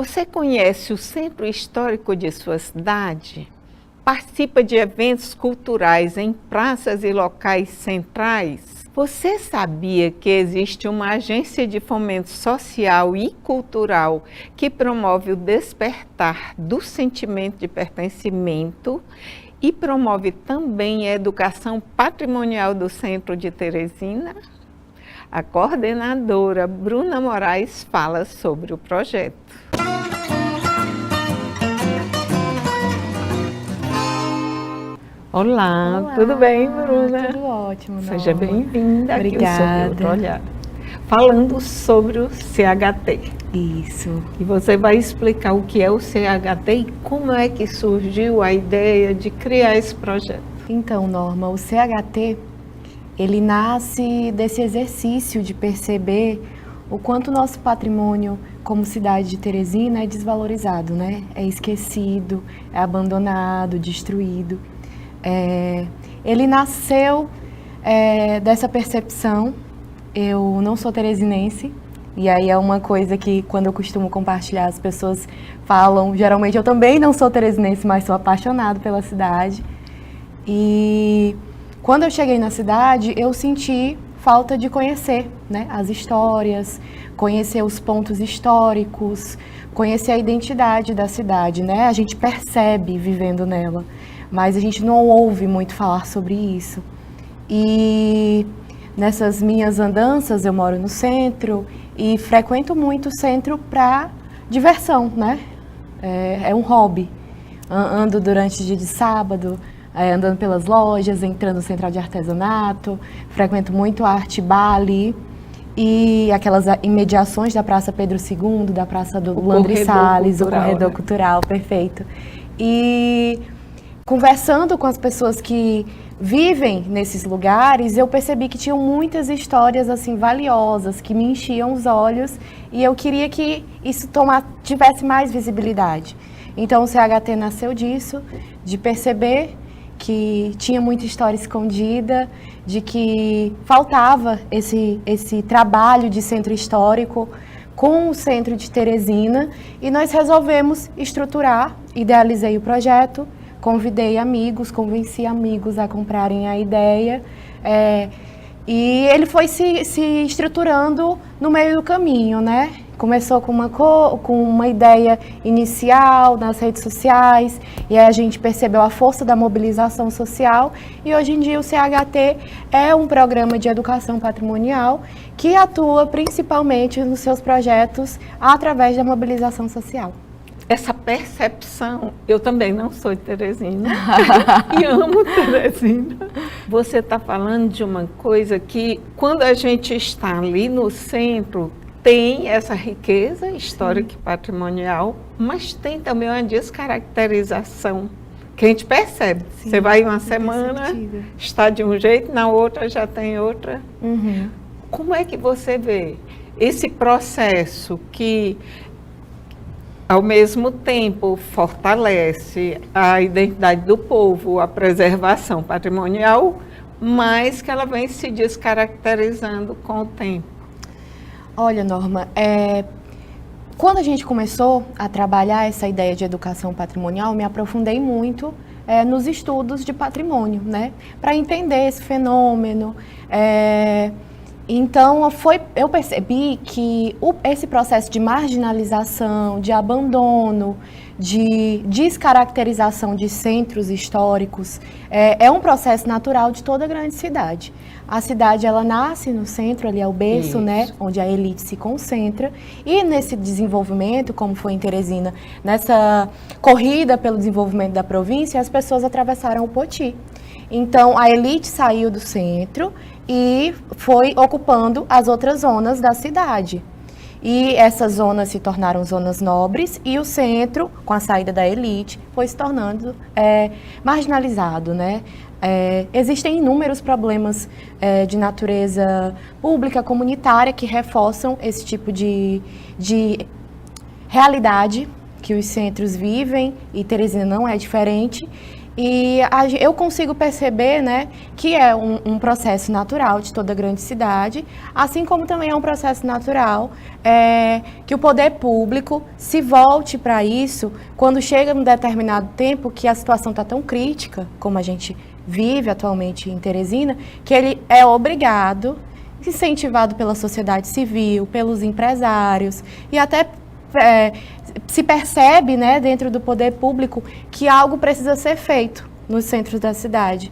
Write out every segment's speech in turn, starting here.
Você conhece o centro histórico de sua cidade? Participa de eventos culturais em praças e locais centrais? Você sabia que existe uma agência de fomento social e cultural que promove o despertar do sentimento de pertencimento e promove também a educação patrimonial do Centro de Teresina? A coordenadora Bruna Moraes fala sobre o projeto. Olá, tudo bem, Bruna? Tudo ótimo, Norma. Seja bem-vinda aqui ao Sob Outro Olhar. Falando sobre o CHT. Isso. E você vai explicar o que é o CHT e como é que surgiu a ideia de criar esse projeto. Então, Norma, o CHT, ele nasce desse exercício de perceber o quanto o nosso patrimônio como cidade de Teresina é desvalorizado, né? É esquecido, é abandonado, destruído. Ele nasceu dessa percepção. Eu não sou teresinense, e aí é uma coisa que quando eu costumo compartilhar as pessoas falam, geralmente eu também não sou teresinense, mas sou apaixonado pela cidade. E quando eu cheguei na cidade, eu senti falta de conhecer, né, as histórias, conhecer os pontos históricos, conhecer a identidade da cidade, né? A gente percebe vivendo nela, mas a gente não ouve muito falar sobre isso. E nessas minhas andanças, eu moro no centro e frequento muito o centro para diversão, né? É um hobby. Ando durante o dia de sábado, andando pelas lojas, entrando no Central de Artesanato, frequento muito a Arte Bali e aquelas imediações da Praça Pedro II, da Praça do Landry Salles, o Corredor Cultural, perfeito. E conversando com as pessoas que vivem nesses lugares, eu percebi que tinham muitas histórias assim valiosas, que me enchiam os olhos, e eu queria que isso tivesse mais visibilidade. Então o CHT nasceu disso, de perceber que tinha muita história escondida, de que faltava esse trabalho de centro histórico com o centro de Teresina, e nós resolvemos estruturar, idealizei o projeto, convidei amigos, convenci amigos a comprarem a ideia, e ele foi se estruturando no meio do caminho, né? Começou com uma ideia inicial nas redes sociais, e aí a gente percebeu a força da mobilização social, e hoje em dia o CHT é um programa de educação patrimonial que atua principalmente nos seus projetos através da mobilização social. Essa percepção, eu também não sou de Teresina e amo Teresina. Você está falando de uma coisa que, quando a gente está ali no centro, tem essa riqueza histórica e patrimonial, mas tem também uma descaracterização que a gente percebe. Sim, você vai uma semana, está de um jeito, na outra já tem outra. Uhum. Como é que você vê esse processo que, ao mesmo tempo, fortalece a identidade do povo, a preservação patrimonial, mas que ela vem se descaracterizando com o tempo? Olha, Norma, quando a gente começou a trabalhar essa ideia de educação patrimonial, me aprofundei muito nos estudos de patrimônio, né? Para entender esse fenômeno. Então, eu percebi que esse processo de marginalização, de abandono, de descaracterização de centros históricos, é um processo natural de toda grande cidade. A cidade, ela nasce no centro, ali é o berço, né, onde a elite se concentra, e nesse desenvolvimento, como foi em Teresina, nessa corrida pelo desenvolvimento da província, as pessoas atravessaram o Poti. Então, a elite saiu do centro e foi ocupando as outras zonas da cidade. E essas zonas se tornaram zonas nobres, e o centro, com a saída da elite, foi se tornando marginalizado, né? Existem inúmeros problemas de natureza pública, comunitária, que reforçam esse tipo de realidade que os centros vivem, e Teresina não é diferente. E eu consigo perceber, né, que é um processo natural de toda grande cidade, assim como também é um processo natural que o poder público se volte para isso quando chega num determinado tempo que a situação está tão crítica, como a gente vive atualmente em Teresina, que ele é obrigado, incentivado pela sociedade civil, pelos empresários e até se percebe, né, dentro do poder público que algo precisa ser feito nos centros da cidade.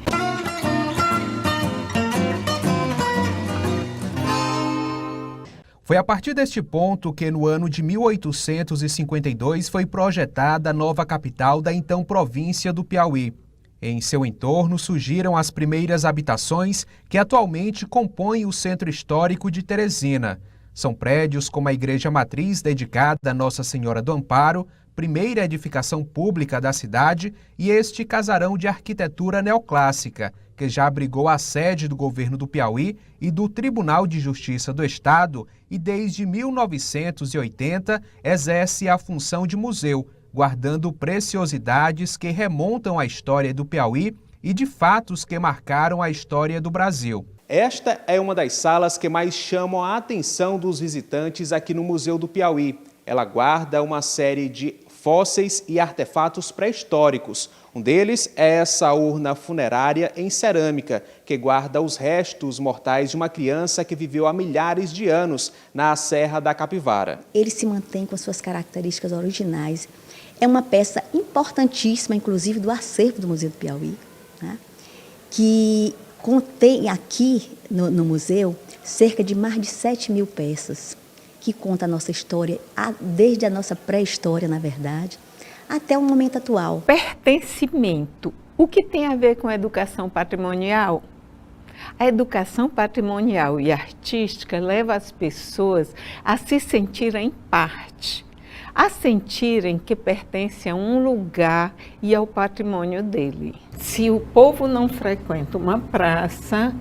Foi a partir deste ponto que, no ano de 1852, foi projetada a nova capital da então província do Piauí. Em seu entorno surgiram as primeiras habitações que atualmente compõem o centro histórico de Teresina. São prédios como a Igreja Matriz, dedicada a Nossa Senhora do Amparo, primeira edificação pública da cidade, e este casarão de arquitetura neoclássica, que já abrigou a sede do governo do Piauí e do Tribunal de Justiça do Estado e desde 1980 exerce a função de museu, guardando preciosidades que remontam à história do Piauí e de fatos que marcaram a história do Brasil. Esta é uma das salas que mais chamam a atenção dos visitantes aqui no Museu do Piauí. Ela guarda uma série de fósseis e artefatos pré-históricos. Um deles é essa urna funerária em cerâmica, que guarda os restos mortais de uma criança que viveu há milhares de anos na Serra da Capivara. Ele se mantém com suas características originais. É uma peça importantíssima, inclusive, do acervo do Museu do Piauí, né? Que contém aqui no museu cerca de mais de 7.000 peças, que conta a nossa história, desde a nossa pré-história, na verdade, até o momento atual. Pertencimento. O que tem a ver com a educação patrimonial? A educação patrimonial e artística leva as pessoas a se sentirem parte, a sentirem que pertencem a um lugar e ao patrimônio dele. Se o povo não frequenta uma praça,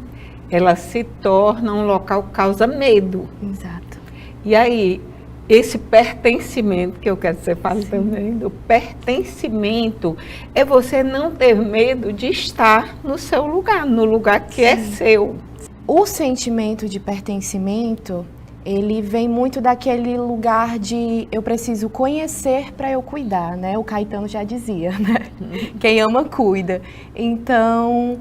ela se torna um local que causa medo. Exato. E aí, esse pertencimento, que eu quero que você fale também, do pertencimento, é você não ter medo de estar no seu lugar, no lugar que é seu. O sentimento de pertencimento, ele vem muito daquele lugar de eu preciso conhecer para eu cuidar, né? O Caetano já dizia, né? Quem ama, cuida. Então,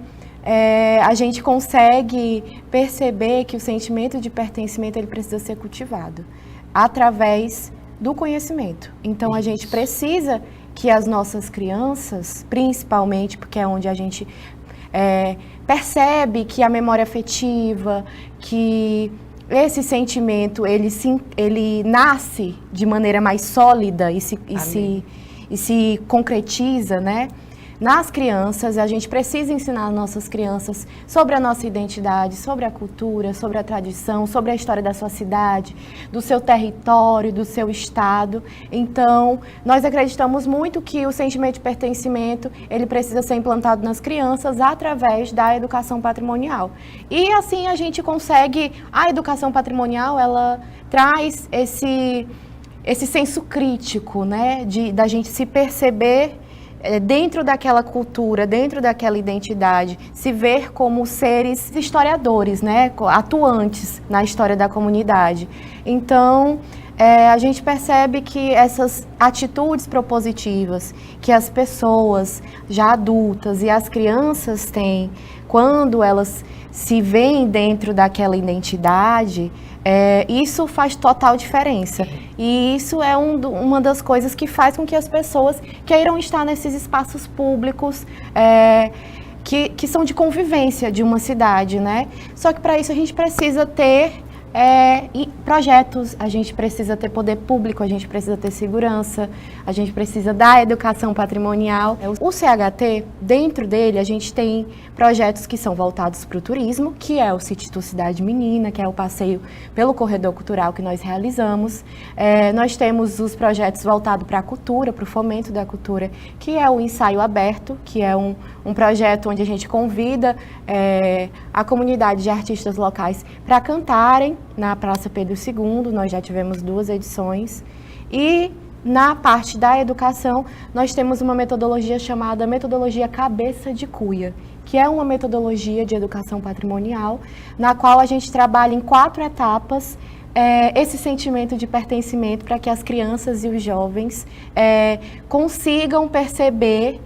a gente consegue perceber que o sentimento de pertencimento ele precisa ser cultivado através do conhecimento. Então, a gente precisa que as nossas crianças, principalmente porque é onde a gente percebe que a memória afetiva, que esse sentimento, ele nasce de maneira mais sólida e se concretiza, né? Nas crianças, a gente precisa ensinar as nossas crianças sobre a nossa identidade, sobre a cultura, sobre a tradição, sobre a história da sua cidade, do seu território, do seu estado. Então, nós acreditamos muito que o sentimento de pertencimento, ele precisa ser implantado nas crianças através da educação patrimonial. E assim a gente consegue, a educação patrimonial, ela traz esse senso crítico, né, da gente se perceber dentro daquela cultura, dentro daquela identidade, se ver como seres historiadores, né, atuantes na história da comunidade. Então, a gente percebe que essas atitudes propositivas que as pessoas já adultas e as crianças têm, quando elas se veem dentro daquela identidade, isso faz total diferença. E isso é uma das coisas que faz com que as pessoas queiram estar nesses espaços públicos que são de convivência de uma cidade, né? Só que para isso a gente precisa ter projetos, a gente precisa ter poder público, a gente precisa ter segurança, a gente precisa da educação patrimonial. O CHT, dentro dele, a gente tem projetos que são voltados para o turismo, que é o Sítio Cidade Menina, que é o passeio pelo corredor cultural que nós realizamos. Nós temos os projetos voltados para a cultura, para o fomento da cultura, que é o Ensaio Aberto, que é um projeto onde a gente convida a comunidade de artistas locais para cantarem na Praça Pedro II. Nós já tivemos 2 edições. E Na parte da educação, nós temos uma metodologia chamada metodologia cabeça de cuia, que é uma metodologia de educação patrimonial, na qual a gente trabalha em 4 etapas esse sentimento de pertencimento para que as crianças e os jovens consigam perceber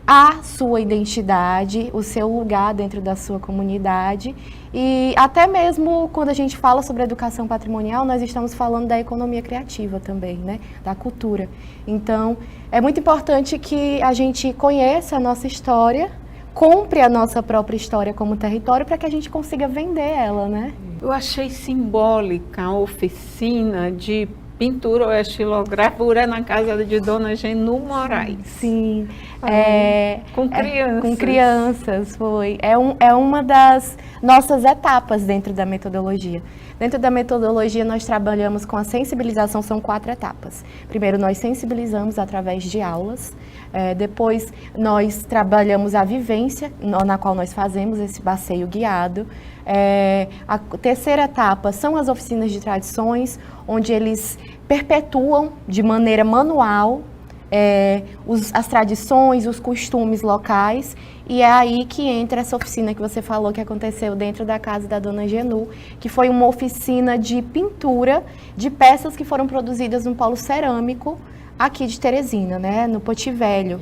a sua identidade, o seu lugar dentro da sua comunidade. E até mesmo quando a gente fala sobre educação patrimonial, nós estamos falando da economia criativa também, né? Da cultura. Então, é muito importante que a gente conheça a nossa história, compre a nossa própria história como território para que a gente consiga vender ela, né? Eu achei simbólica a oficina de pintura ou estilogravura na casa de Dona Genu Moraes. Sim. Com crianças. Com crianças, foi. É uma das nossas etapas dentro da metodologia. Dentro da metodologia, nós trabalhamos com a sensibilização, são 4 etapas. Primeiro, nós sensibilizamos através de aulas. Depois, nós trabalhamos a vivência, na qual nós fazemos esse passeio guiado. A terceira etapa são as oficinas de tradições, onde eles perpetuam de maneira manual as tradições, os costumes locais, e é aí que entra essa oficina que você falou que aconteceu dentro da casa da Dona Genu, que foi uma oficina de pintura de peças que foram produzidas no polo cerâmico aqui de Teresina, né, no Poti Velho.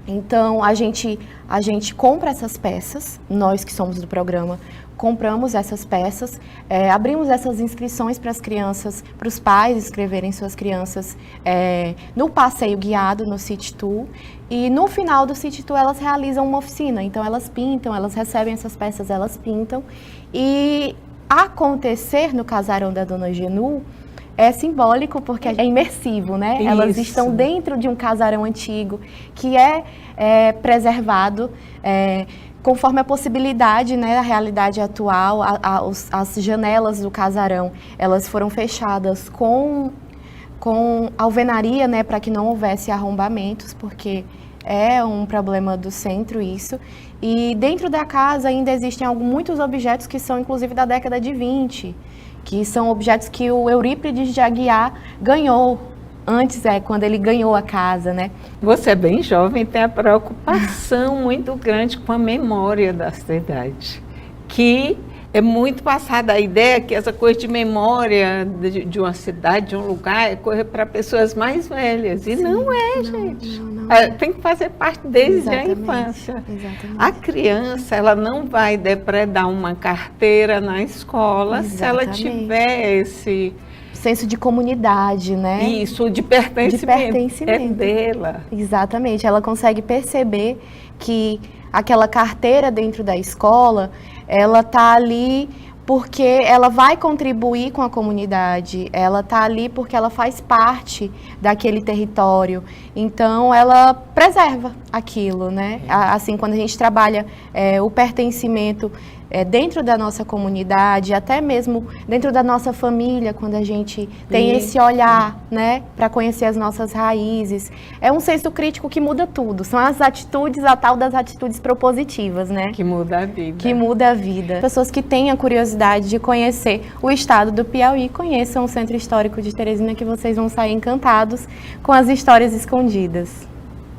Então, a gente compra essas peças, nós que somos do programa, compramos essas peças, abrimos essas inscrições para as crianças, para os pais inscreverem suas crianças no passeio guiado, no City Tour, e no final do City Tour elas realizam uma oficina, então elas pintam, elas recebem essas peças, elas pintam, e acontecer no casarão da Dona Genu é simbólico porque é imersivo, né? Isso. Elas estão dentro de um casarão antigo que é preservado conforme a possibilidade, né, a realidade atual. As janelas do casarão, elas foram fechadas com alvenaria, né, para que não houvesse arrombamentos, porque é um problema do centro isso. E dentro da casa ainda existem muitos objetos que são inclusive da década de 20, que são objetos que o Eurípides de Aguiar ganhou antes, quando ele ganhou a casa, né? Você é bem jovem, tem a preocupação muito grande com a memória da cidade, que é muito passada a ideia que essa coisa de memória de uma cidade, de um lugar, é coisa para pessoas mais velhas. E sim, não é, gente. Não. Tem que fazer parte desde a infância. Exatamente. A criança, ela não vai depredar uma carteira na escola se ela tiver esse senso de comunidade, né? Isso, de pertencimento. É dela. Exatamente. Ela consegue perceber que aquela carteira dentro da escola, ela está ali porque ela vai contribuir com a comunidade, ela está ali porque ela faz parte daquele território, então ela preserva aquilo, né? Assim, quando a gente trabalha o pertencimento dentro da nossa comunidade, até mesmo dentro da nossa família, quando a gente tem esse olhar, né, para conhecer as nossas raízes, é um senso crítico que muda tudo, são as atitudes, a tal das atitudes propositivas, né? Que muda a vida. Que muda a vida. Pessoas que têm a curiosidade de conhecer o estado do Piauí, conheçam o Centro Histórico de Teresina, que vocês vão sair encantados com as histórias escondidas.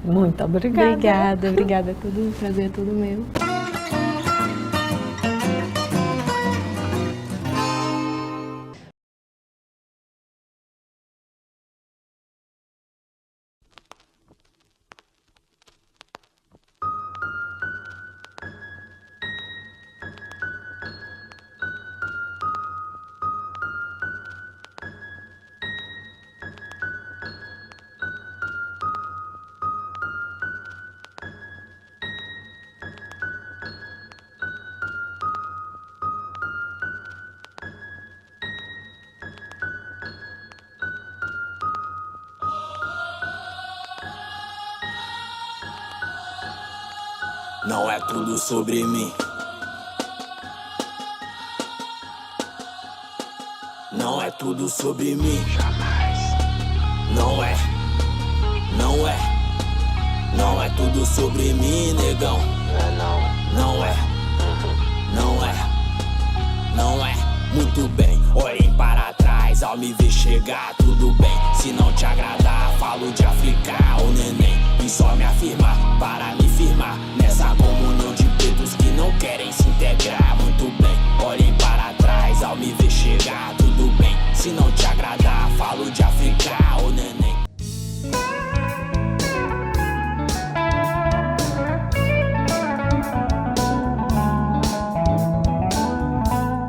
Muito obrigada. Obrigada a tudo, o prazer é todo meu. Não é tudo sobre mim. Não é tudo sobre mim. Jamais. Não é. Não é. Não é tudo sobre mim, negão. Não é. Não é. Não é. Muito bem, olhem para trás. Ao me ver chegar, tudo bem. Se não te agradar, falo de África, o neném, e só me afirma para me